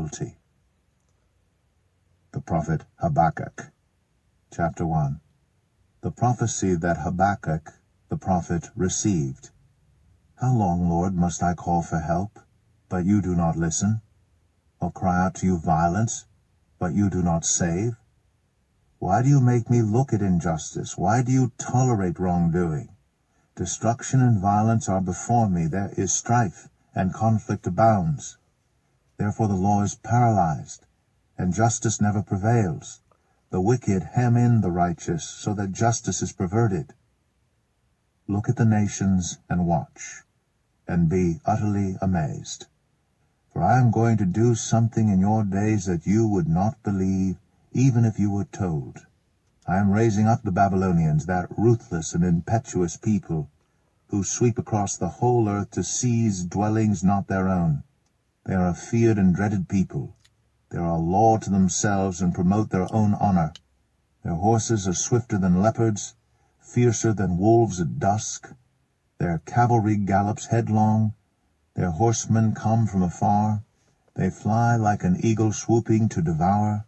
cruelty. The prophet Habakkuk. Chapter 1. The prophecy that Habakkuk the prophet received. How long, Lord, must I call for help, but you do not listen? Or cry out to you violence, but you do not save? Why do you make me look at injustice? Why do you tolerate wrongdoing? Destruction and violence are before me. There is strife, and conflict abounds. Therefore the law is paralyzed, and justice never prevails. The wicked hem in the righteous, so that justice is perverted. Look at the nations and watch, and be utterly amazed. For I am going to do something in your days that you would not believe, even if you were told. I am raising up the Babylonians, that ruthless and impetuous people, who sweep across the whole earth to seize dwellings not their own. They are a feared and dreaded people. They are a law to themselves and promote their own honor. Their horses are swifter than leopards, fiercer than wolves at dusk. Their cavalry gallops headlong. Their horsemen come from afar. They fly like an eagle swooping to devour.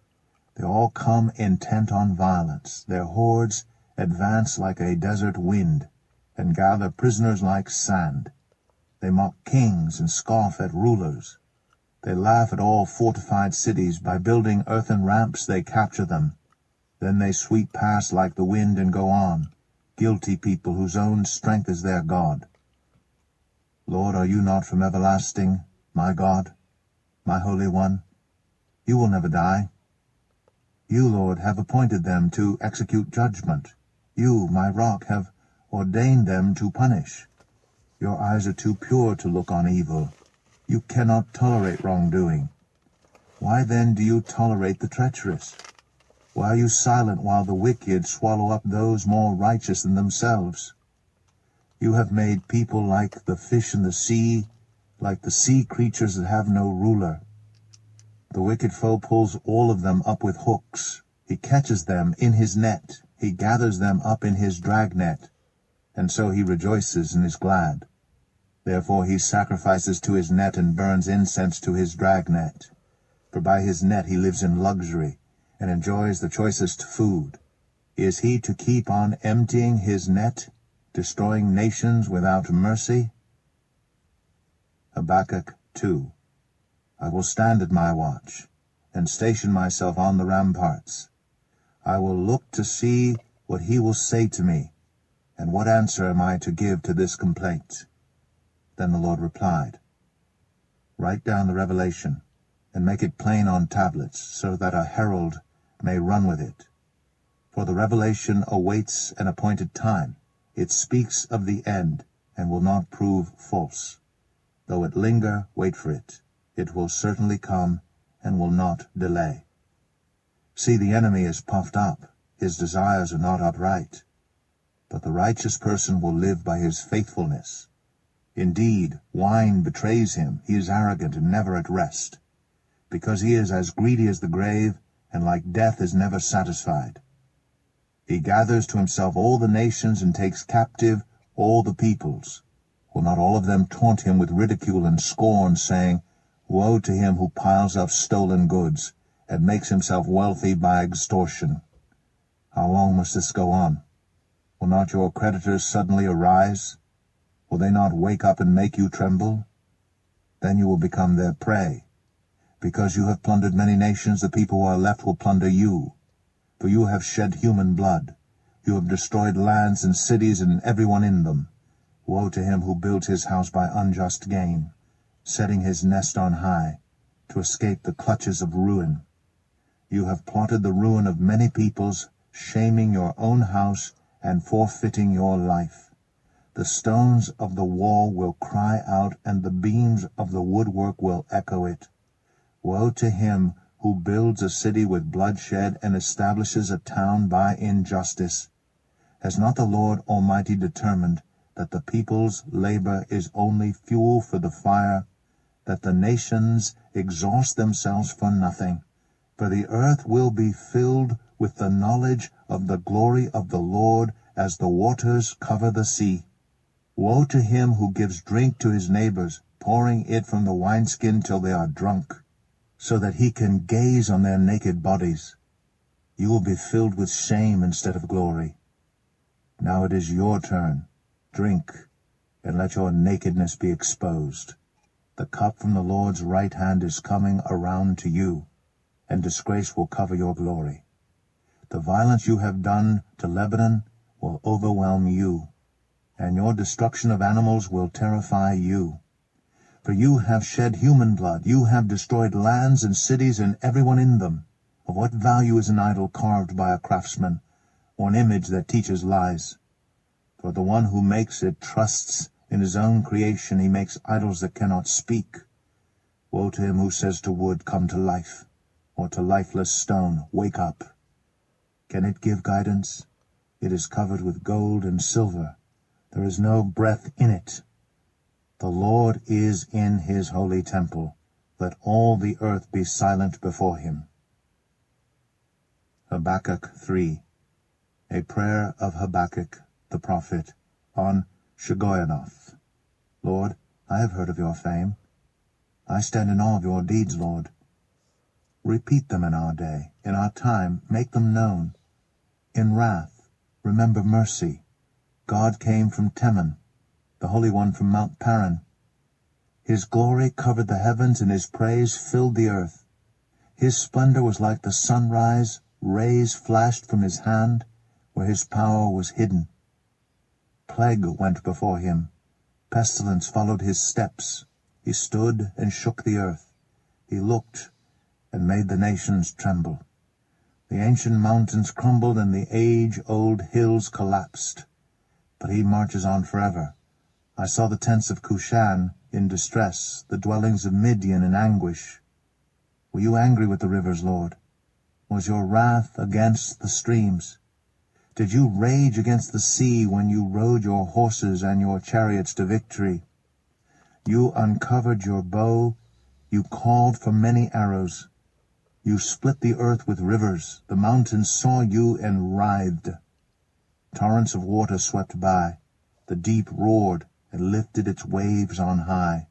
They all come intent on violence. Their hordes advance like a desert wind, and gather prisoners like sand. They mock kings and scoff at rulers. They laugh at all fortified cities. By building earthen ramps they capture them. Then they sweep past like the wind and go on, guilty people whose own strength is their God. Lord, are you not from everlasting, my God, my Holy One? You will never die. You, Lord, have appointed them to execute judgment. You, my rock, have ordained them to punish. Your eyes are too pure to look on evil. You cannot tolerate wrongdoing. Why then do you tolerate the treacherous? Why are you silent while the wicked swallow up those more righteous than themselves? You have made people like the fish in the sea, like the sea creatures that have no ruler. The wicked foe pulls all of them up with hooks. He catches them in his net. He gathers them up in his dragnet. And so he rejoices and is glad. Therefore he sacrifices to his net and burns incense to his dragnet. For by his net he lives in luxury, and enjoys the choicest food. Is he to keep on emptying his net, destroying nations without mercy? Habakkuk 2. I will stand at my watch, and station myself on the ramparts. I will look to see what he will say to me, and what answer am I to give to this complaint? Then the Lord replied, Write down the revelation, and make it plain on tablets, so that a herald may run with it. For the revelation awaits an appointed time. It speaks of the end, and will not prove false. Though it linger, wait for it. It will certainly come, and will not delay. See, the enemy is puffed up. His desires are not upright. But the righteous person will live by his faithfulness. Indeed, wine betrays him. He is arrogant and never at rest. Because he is as greedy as the grave, and like death is never satisfied. He gathers to himself all the nations and takes captive all the peoples. Will not all of them taunt him with ridicule and scorn, saying, Woe to him who piles up stolen goods, and makes himself wealthy by extortion. How long must this go on? Will not your creditors suddenly arise? Will they not wake up and make you tremble? Then you will become their prey. Because you have plundered many nations, the people who are left will plunder you. For you have shed human blood. You have destroyed lands and cities and everyone in them. Woe to him who builds his house by unjust gain, setting his nest on high, to escape the clutches of ruin. You have plotted the ruin of many peoples, shaming your own house and forfeiting your life. The stones of the wall will cry out, and the beams of the woodwork will echo it. Woe to him who builds a city with bloodshed and establishes a town by injustice. Has not the Lord Almighty determined that the people's labor is only fuel for the fire, that the nations exhaust themselves for nothing? For the earth will be filled with the knowledge of the glory of the Lord as the waters cover the sea. Woe to him who gives drink to his neighbors, pouring it from the wineskin till they are drunk. so that he can gaze on their naked bodies. You will be filled with shame instead of glory. Now it is your turn. Drink, and let your nakedness be exposed. The cup from the Lord's right hand is coming around to you, and disgrace will cover your glory. The violence you have done to Lebanon will overwhelm you, and your destruction of animals will terrify you. For you have shed human blood, you have destroyed lands and cities and everyone in them. Of what value is an idol carved by a craftsman, or an image that teaches lies? For the one who makes it trusts in his own creation. He makes idols that cannot speak. Woe to him who says to wood, come to life, or to lifeless stone, wake up. Can it give guidance? It is covered with gold and silver. There is no breath in it. The Lord is in his holy temple. Let all the earth be silent before him. Habakkuk 3. A prayer of Habakkuk the prophet on Shigionoth. Lord, I have heard of your fame. I stand in awe of your deeds, Lord. Repeat them in our day. In our time, make them known. In wrath, remember mercy. God came from Teman, the Holy One from Mount Paran. His glory covered the heavens, and his praise filled the earth. His splendor was like the sunrise. Rays flashed from his hand, where his power was hidden. Plague went before him. Pestilence followed his steps. He stood and shook the earth. He looked and made the nations tremble. The ancient mountains crumbled, and the age-old hills collapsed. But he marches on forever. I saw the tents of Cushan in distress, the dwellings of Midian in anguish. Were you angry with the rivers, Lord? Was your wrath against the streams? Did you rage against the sea when you rode your horses and your chariots to victory? You uncovered your bow. You called for many arrows. You split the earth with rivers. The mountains saw you and writhed. Torrents of water swept by. The deep roared and lifted its waves on high.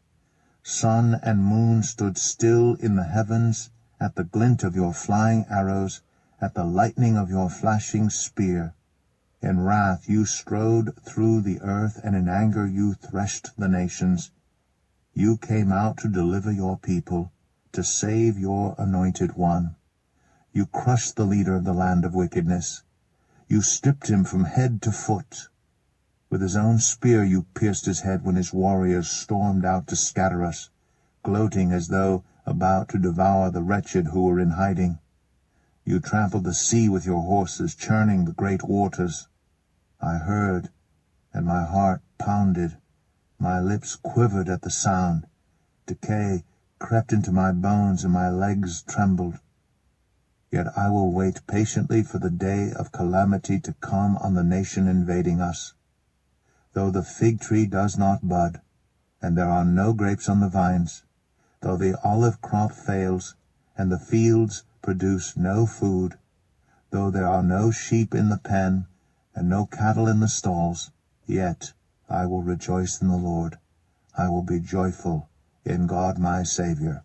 Sun and moon stood still in the heavens at the glint of your flying arrows, at the lightning of your flashing spear. In wrath you strode through the earth, and in anger you threshed the nations. You came out to deliver your people, to save your anointed one. You crushed the leader of the land of wickedness. You stripped him from head to foot. With his own spear you pierced his head when his warriors stormed out to scatter us, gloating as though about to devour the wretched who were in hiding. You trampled the sea with your horses, churning the great waters. I heard, and my heart pounded. My lips quivered at the sound. Decay crept into my bones, and my legs trembled. Yet I will wait patiently for the day of calamity to come on the nation invading us. Though the fig tree does not bud, and there are no grapes on the vines, though the olive crop fails, and the fields produce no food, though there are no sheep in the pen, and no cattle in the stalls, yet I will rejoice in the Lord. I will be joyful in God my Saviour.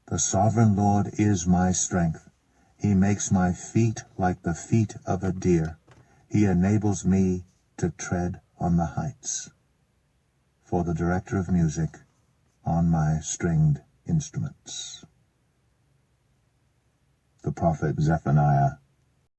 The sovereign Lord is my strength. He makes my feet like the feet of a deer. He enables me to tread on the heights. For the director of music on my stringed instruments. The prophet Zephaniah